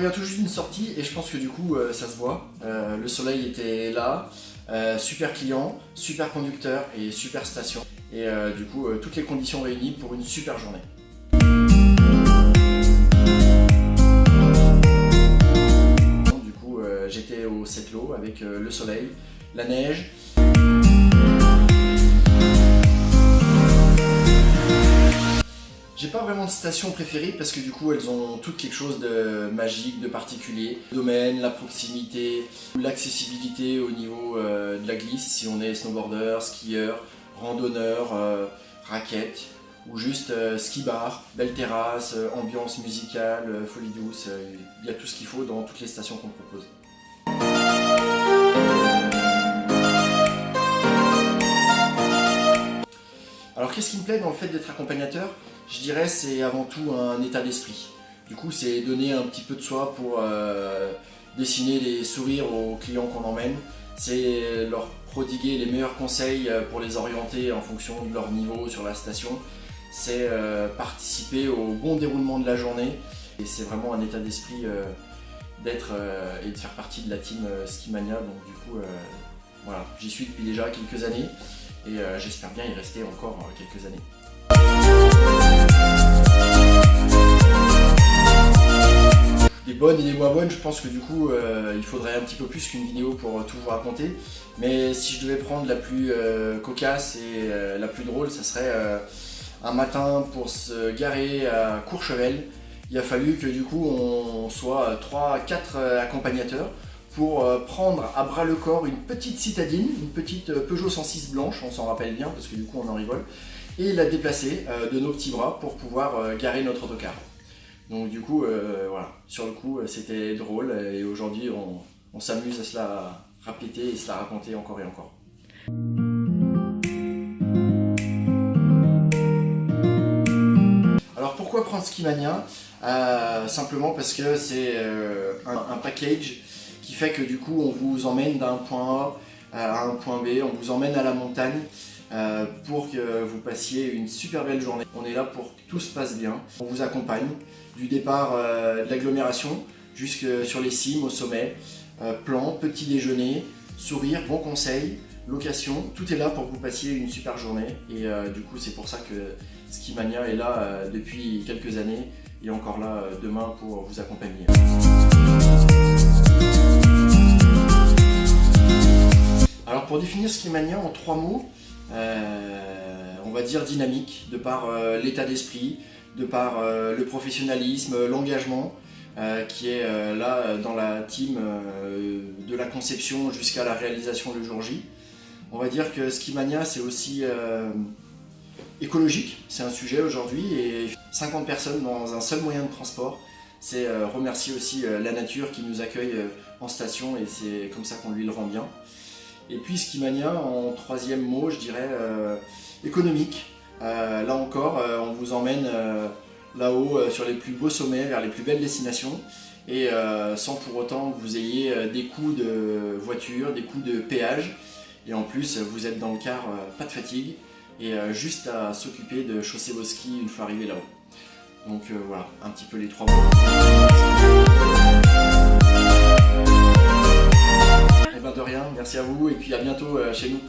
revient tout juste d'une sortie et je pense que du coup ça se voit. Le soleil était là, super client, super conducteur et super station. Et du coup toutes les conditions réunies pour une super journée. Du coup j'étais au Settlo avec le soleil, la neige. J'ai pas vraiment de station préférée parce que du coup elles ont toutes quelque chose de magique, de particulier. Le domaine, la proximité, l'accessibilité au niveau de la glisse si on est snowboarder, skieur, randonneur, raquette ou juste ski bar, belle terrasse, ambiance musicale, folie douce, il y a tout ce qu'il faut dans toutes les stations qu'on propose. Alors qu'est-ce qui me plaît dans le fait d'être accompagnateur? Je dirais c'est avant tout un état d'esprit. Du coup c'est donner un petit peu de soi pour dessiner les sourires aux clients qu'on emmène. C'est leur prodiguer les meilleurs conseils pour les orienter en fonction de leur niveau sur la station. C'est participer au bon déroulement de la journée. Et c'est vraiment un état d'esprit d'être et de faire partie de la team Skimania. Donc du coup voilà, j'y suis depuis déjà quelques années. Et j'espère bien y rester encore quelques années. Des bonnes et des moins bonnes, je pense que du coup il faudrait un petit peu plus qu'une vidéo pour tout vous raconter. Mais si je devais prendre la plus cocasse et la plus drôle, ça serait un matin pour se garer à Courchevel. Il a fallu que du coup on soit 3-4 accompagnateurs pour prendre à bras le corps une petite citadine, une petite Peugeot 106 blanche, on s'en rappelle bien parce que du coup on en rigole, et la déplacer de nos petits bras pour pouvoir garer notre autocar. Donc du coup, voilà, sur le coup c'était drôle et aujourd'hui on s'amuse à se la répéter et se la raconter encore et encore. Alors pourquoi prendre Skimania? Simplement parce que c'est un package qui fait que du coup on vous emmène d'un point A à un point B, on vous emmène à la montagne pour que vous passiez une super belle journée. On est là pour que tout se passe bien, on vous accompagne du départ de l'agglomération jusque sur les cimes, au sommet, plan, petit déjeuner, sourire, bons conseils, location, tout est là pour que vous passiez une super journée et du coup c'est pour ça que Skimania est là depuis quelques années et encore là demain pour vous accompagner. Alors pour définir Skimania en 3 mots, on va dire dynamique, de par l'état d'esprit, de par le professionnalisme, l'engagement qui est là dans la team de la conception jusqu'à la réalisation le jour J. On va dire que Skimania c'est aussi écologique, c'est un sujet aujourd'hui et 50 personnes dans un seul moyen de transport. C'est remercier aussi la nature qui nous accueille en station et c'est comme ça qu'on lui le rend bien. Et puis Skimania en 3e mot, je dirais économique. Là encore, on vous emmène là-haut sur les plus beaux sommets, vers les plus belles destinations et sans pour autant que vous ayez des coûts de voiture, des coûts de péage. Et en plus, vous êtes dans le car, pas de fatigue et juste à s'occuper de chausser vos skis une fois arrivé là-haut. Donc voilà, un petit peu les 3 mots. Eh ben de rien, merci à vous et puis à bientôt chez nous.